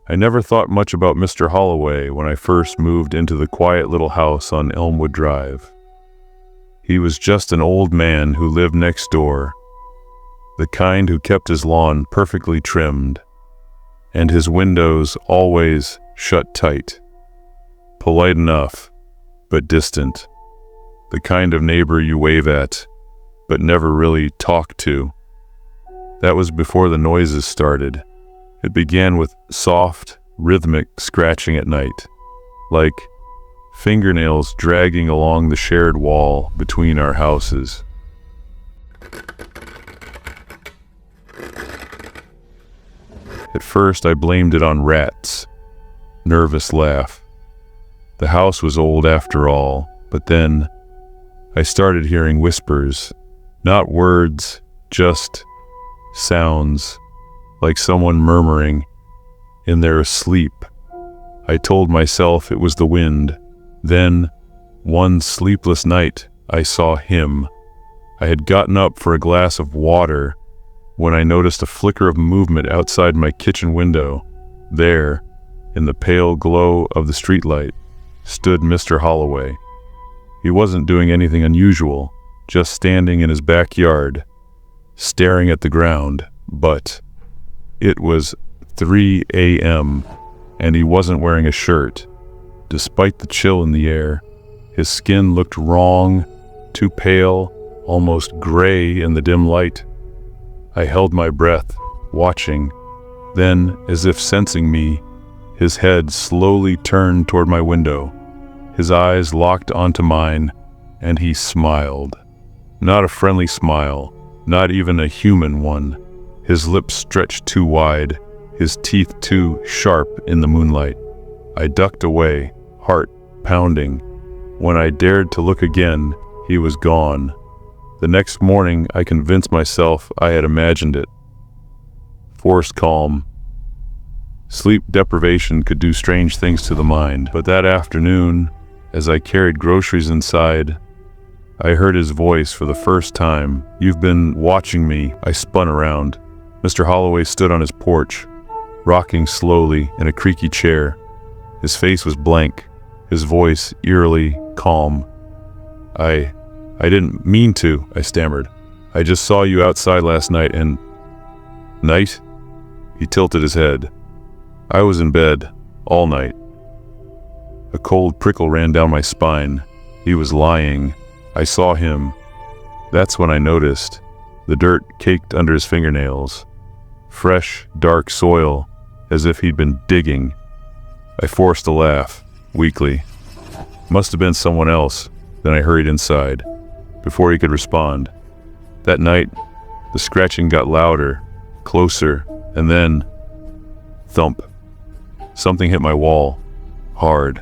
I never thought much about Mr. Holloway when I first moved into the quiet little house on Elmwood Drive. He was just an old man who lived next door, the kind who kept his lawn perfectly trimmed, and his windows always shut tight. Polite enough, but distant. The kind of neighbor you wave at, but never really talk to. That was before the noises started. It began with soft, rhythmic scratching at night, like fingernails dragging along the shared wall between our houses. At first, I blamed it on rats. Nervous laugh. The house was old after all, but then I started hearing whispers. Not words, just sounds, like someone murmuring in their sleep. I told myself it was the wind. Then, one sleepless night, I saw him. I had gotten up for a glass of water when I noticed a flicker of movement outside my kitchen window. There, in the pale glow of the streetlight, stood Mr. Holloway. He wasn't doing anything unusual, just standing in his backyard, staring at the ground, but it was 3 a.m., and he wasn't wearing a shirt. Despite the chill in the air, his skin looked wrong, too pale, almost gray in the dim light. I held my breath, watching. Then, as if sensing me, his head slowly turned toward my window. His eyes locked onto mine, and he smiled. Not a friendly smile, not even a human one. His lips stretched too wide, his teeth too sharp in the moonlight. I ducked away, heart pounding. When I dared to look again, he was gone. The next morning, I convinced myself I had imagined it. Forced calm. Sleep deprivation could do strange things to the mind, but that afternoon, as I carried groceries inside, I heard his voice for the first time. "You've been watching me." I spun around. Mr. Holloway stood on his porch, rocking slowly in a creaky chair. His face was blank, his voice eerily calm. I didn't mean to," I stammered. "I just saw you outside last night and..." "Night?" He tilted his head. "I was in bed all night." A cold prickle ran down my spine. He was lying. I saw him. That's when I noticed. The dirt caked under his fingernails. Fresh, dark soil, as if he'd been digging. I forced a laugh, weakly. Must have been someone else. Then I hurried inside, before he could respond. That night, the scratching got louder, closer, and then... thump. Something hit my wall, hard.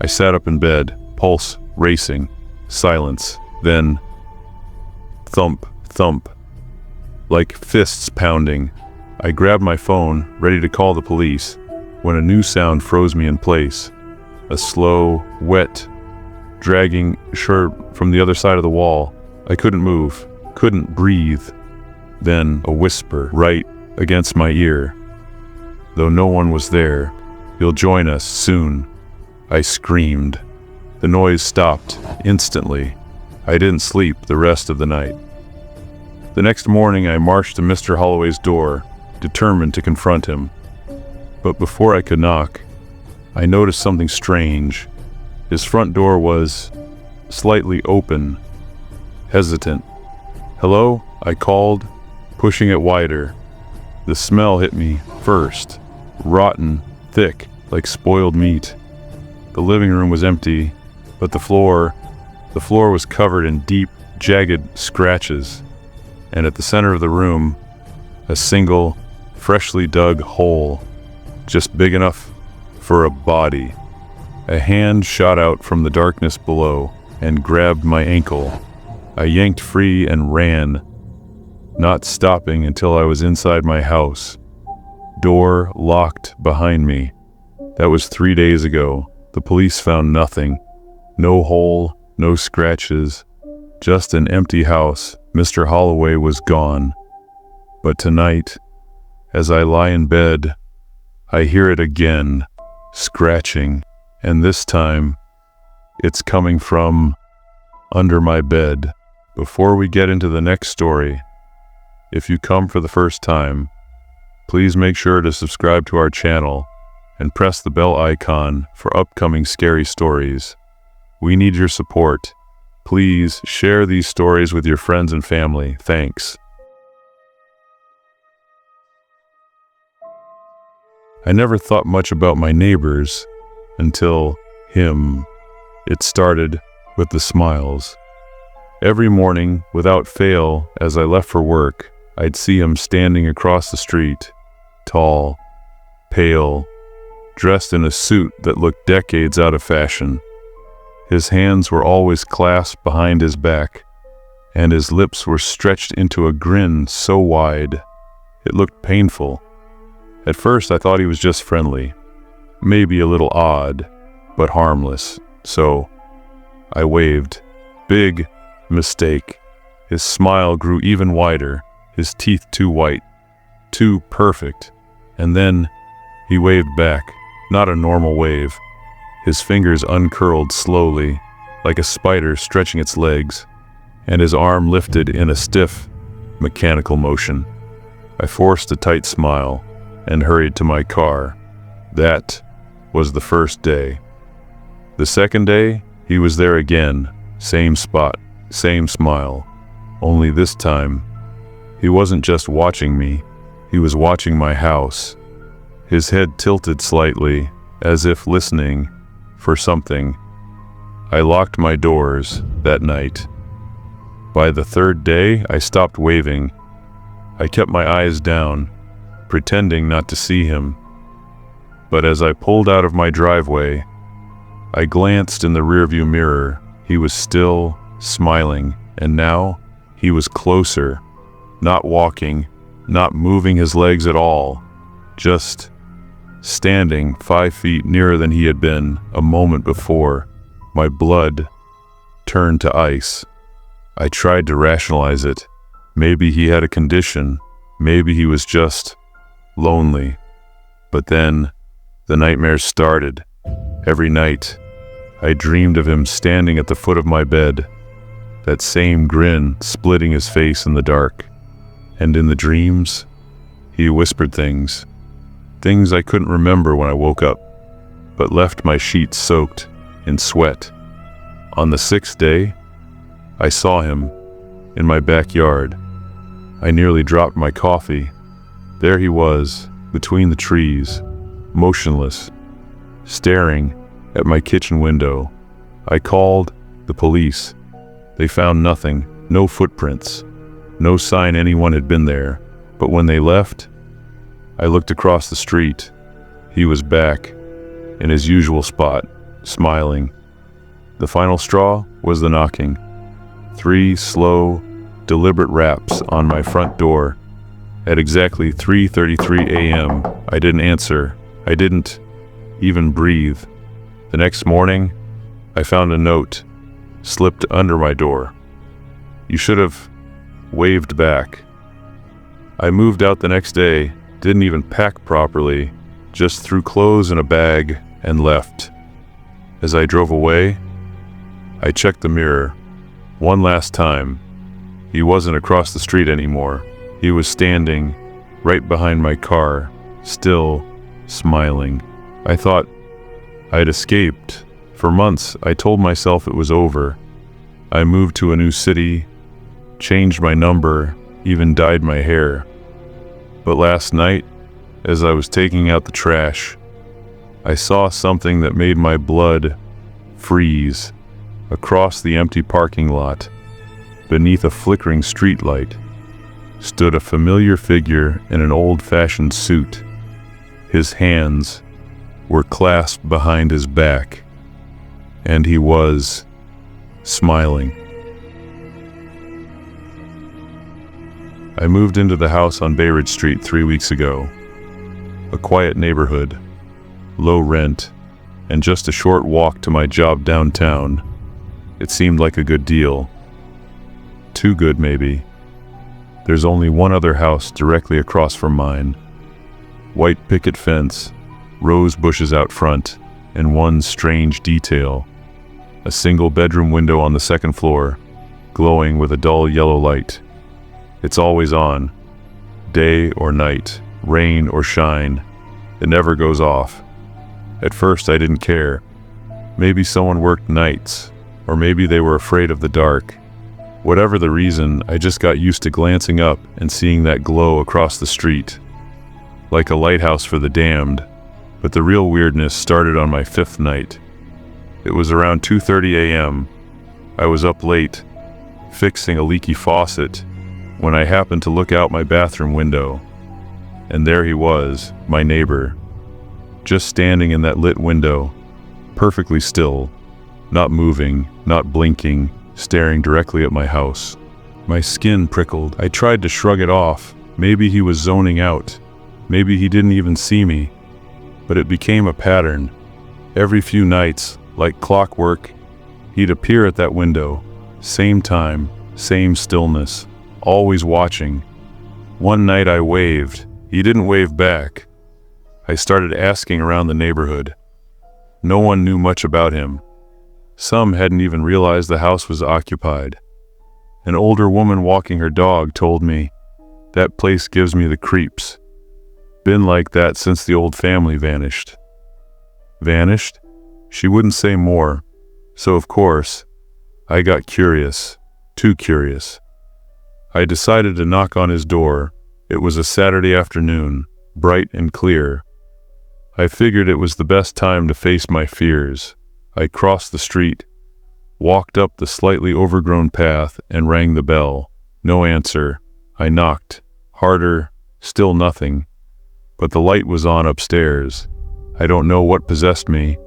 I sat up in bed, pulse racing, silence, then... thump, thump. Like fists pounding. I grabbed my phone, ready to call the police, when a new sound froze me in place. A slow, wet, dragging shirt from the other side of the wall. I couldn't move, couldn't breathe. Then a whisper right against my ear. Though no one was there, "You'll join us soon." I screamed. The noise stopped instantly. I didn't sleep the rest of the night. The next morning I marched to Mr. Holloway's door, determined to confront him. But before I could knock, I noticed something strange. His front door was slightly open, hesitant. "Hello?" I called, pushing it wider. The smell hit me first, rotten, thick, like spoiled meat. The living room was empty, but the floor was covered in deep, jagged scratches, and at the center of the room, a single, freshly dug hole, just big enough for a body. A hand shot out from the darkness below and grabbed my ankle. I yanked free and ran, not stopping until I was inside my house. Door locked behind me. That was 3 days ago. The police found nothing. No hole, no scratches, just an empty house. Mr. Holloway was gone. But tonight, As I lie in bed, I hear it again, scratching, and this time, it's coming from under my bed. Before we get into the next story, if you come for the first time, please make sure to subscribe to our channel and press the bell icon for upcoming scary stories. We need your support. Please share these stories with your friends and family. Thanks. I never thought much about my neighbors until him. It started with the smiles. Every morning, without fail, as I left for work, I'd see him standing across the street, tall, pale, dressed in a suit that looked decades out of fashion. His hands were always clasped behind his back, and his lips were stretched into a grin so wide, it looked painful. At first I thought he was just friendly, maybe a little odd, but harmless, so I waved. Big mistake. His smile grew even wider, his teeth too white, too perfect, and then he waved back, not a normal wave. His fingers uncurled slowly, like a spider stretching its legs, and his arm lifted in a stiff, mechanical motion. I forced a tight smile and hurried to my car. That was the first day. The second day, he was there again, same spot, same smile. Only this time, he wasn't just watching me, he was watching my house. His head tilted slightly, as if listening for something. I locked my doors that night. By the third day, I stopped waving. I kept my eyes down, pretending not to see him. But as I pulled out of my driveway, I glanced in the rearview mirror. He was still smiling, and now he was closer, not walking, not moving his legs at all, just standing 5 feet nearer than he had been a moment before. My blood turned to ice. I tried to rationalize it. Maybe he had a condition. Maybe he was just lonely. But then the nightmares started. Every night, I dreamed of him standing at the foot of my bed, that same grin splitting his face in the dark. And in the dreams, he whispered things I couldn't remember when I woke up, but left my sheets soaked in sweat. On the 6th day, I saw him in my backyard. I nearly dropped my coffee. There he was, between the trees, motionless, staring at my kitchen window. I called the police. They found nothing, no footprints, no sign anyone had been there. But when they left, I looked across the street. He was back, in his usual spot, smiling. The final straw was the knocking. 3 slow, deliberate raps on my front door. At exactly 3:33 a.m., I didn't answer. I didn't even breathe. The next morning, I found a note slipped under my door. You should have waved back. I moved out the next day, didn't even pack properly, just threw clothes in a bag and left. As I drove away, I checked the mirror one last time. He wasn't across the street anymore. He was standing right behind my car, still smiling. I thought I'd escaped. For months, I told myself it was over. I moved to a new city, changed my number, even dyed my hair. But last night, as I was taking out the trash, I saw something that made my blood freeze. Across the empty parking lot, beneath a flickering streetlight, stood a familiar figure in an old-fashioned suit. His hands were clasped behind his back, and he was smiling. I moved into the house on Bay Ridge Street 3 weeks ago. A quiet neighborhood, low rent, and just a short walk to my job downtown. It seemed like a good deal. Too good, maybe. There's only one other house directly across from mine, white picket fence, rose bushes out front, and one strange detail. A single bedroom window on the second floor, glowing with a dull yellow light. It's always on, day or night, rain or shine. It never goes off. At first I didn't care. Maybe someone worked nights, or maybe they were afraid of the dark. Whatever the reason, I just got used to glancing up and seeing that glow across the street. Like a lighthouse for the damned. But the real weirdness started on my fifth night. It was around 2:30 a.m. I was up late, fixing a leaky faucet, when I happened to look out my bathroom window. And there he was, my neighbor, just standing in that lit window, perfectly still, not moving, not blinking, staring directly at my house. My skin prickled. I tried to shrug it off. Maybe he was zoning out. Maybe he didn't even see me. But it became a pattern. Every few nights, like clockwork, he'd appear at that window. Same time, same stillness, always watching. One night I waved. He didn't wave back. I started asking around the neighborhood. No one knew much about him. Some hadn't even realized the house was occupied. An older woman walking her dog told me, "That place gives me the creeps. Been like that since the old family vanished." Vanished? She wouldn't say more. So of course, I got curious, too curious. I decided to knock on his door. It was a Saturday afternoon, bright and clear. I figured it was the best time to face my fears. I crossed the street, walked up the slightly overgrown path, and rang the bell. No answer. I knocked. Harder. Still nothing. But the light was on upstairs. I don't know what possessed me,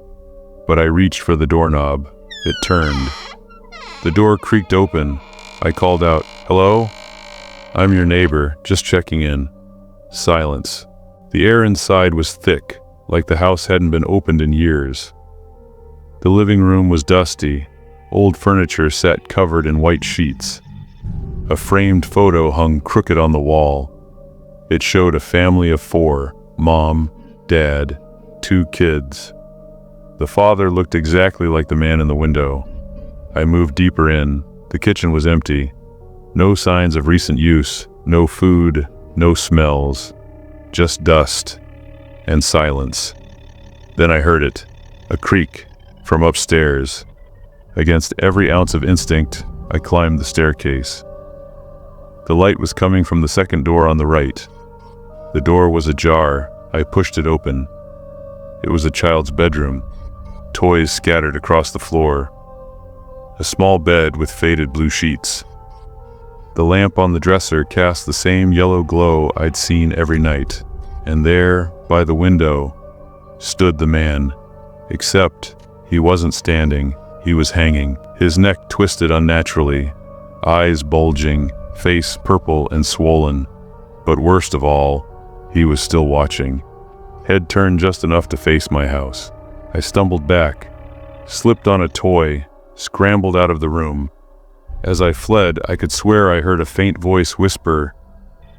but I reached for the doorknob. It turned. The door creaked open. I called out, "Hello? I'm your neighbor, just checking in." Silence. The air inside was thick, like the house hadn't been opened in years. The living room was dusty. Old furniture sat covered in white sheets. A framed photo hung crooked on the wall. It showed a family of 4, mom, dad, 2 kids. The father looked exactly like the man in the window. I moved deeper in. The kitchen was empty. No signs of recent use, no food, no smells, just dust and silence. Then I heard it, a creak from upstairs. Against every ounce of instinct, I climbed the staircase. The light was coming from the second door on the right. The door was ajar. I pushed it open. It was a child's bedroom. Toys scattered across the floor. A small bed with faded blue sheets. The lamp on the dresser cast the same yellow glow I'd seen every night. And there, by the window, stood the man. Except, he wasn't standing. He was hanging. His neck twisted unnaturally, eyes bulging, face purple and swollen. But worst of all, he was still watching. Head turned just enough to face my house. I stumbled back, slipped on a toy, scrambled out of the room. As I fled, I could swear I heard a faint voice whisper,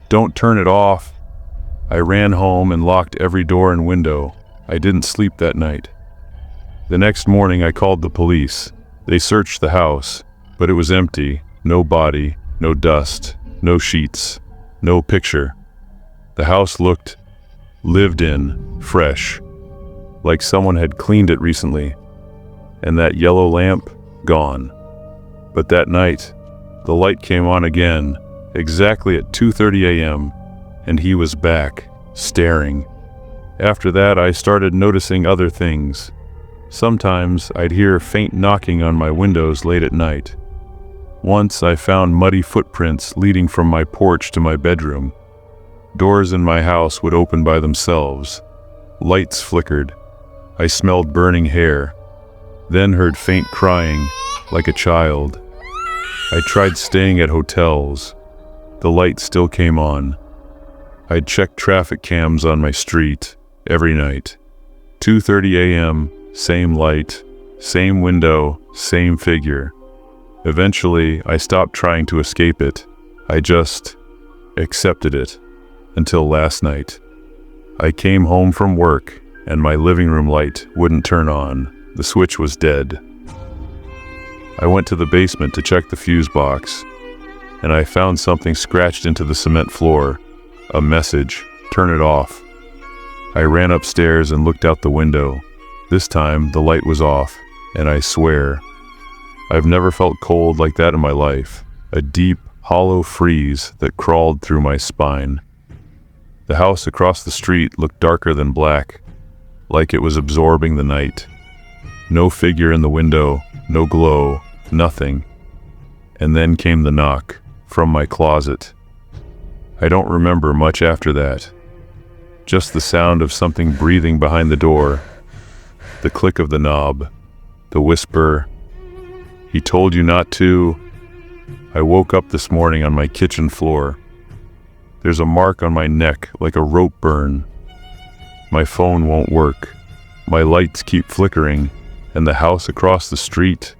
"Don't turn it off." I ran home and locked every door and window. I didn't sleep that night. The next morning I called the police. They searched the house, but it was empty. No body, no dust, no sheets, no picture. The house looked lived in, fresh, like someone had cleaned it recently. And that yellow lamp, gone. But that night, the light came on again, exactly at 2:30 a.m., and he was back, staring. After that, I started noticing other things. Sometimes I'd hear faint knocking on my windows late at night. Once I found muddy footprints leading from my porch to my bedroom. Doors in my house would open by themselves. Lights flickered. I smelled burning hair. Then heard faint crying, like a child. I tried staying at hotels. The light still came on. I'd check traffic cams on my street every night. 2:30 a.m., same light, same window, same figure. Eventually, I stopped trying to escape it. I just accepted it. Until last night. I came home from work, and my living room light wouldn't turn on. The switch was dead. I went to the basement to check the fuse box, and I found something scratched into the cement floor. A message, "Turn it off." I ran upstairs and looked out the window. This time, the light was off, and I swear, I've never felt cold like that in my life. A deep, hollow freeze that crawled through my spine. The house across the street looked darker than black, like it was absorbing the night. No figure in the window, no glow, nothing. And then came the knock, from my closet. I don't remember much after that. Just the sound of something breathing behind the door, the click of the knob, the whisper, "He told you not to." I woke up this morning on my kitchen floor. There's a mark on my neck like a rope burn. My phone won't work. My lights keep flickering, and the house across the street,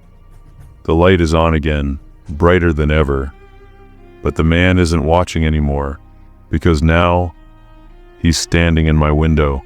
the light is on again, brighter than ever. But the man isn't watching anymore, because now he's standing in my window.